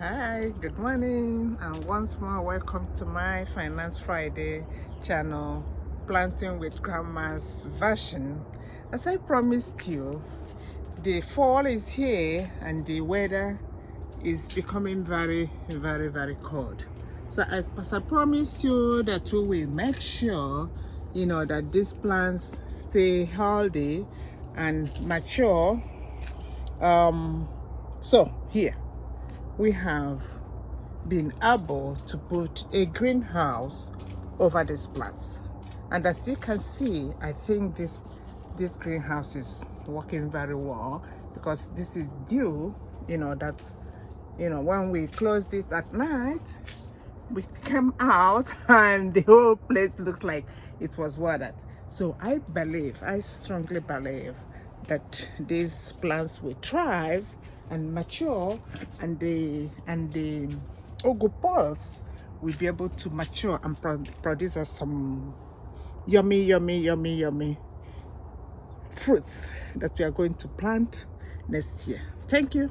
Hi, good morning, and once more welcome to my Finance Friday channel, Planting with Grandma's version. As I promised you, the fall is here and the weather is becoming very cold. So as I promised you that we will make sure that these plants stay healthy and mature. So here we have been able to put a greenhouse over these plants, and as you can see, I think this greenhouse is working very well, because this is due, that when we closed it at night, we came out and the whole place looks like it was watered. So I strongly believe that these plants will thrive and mature, and the ugu pods will be able to mature and produce us some yummy fruits that we are going to plant next year. Thank you.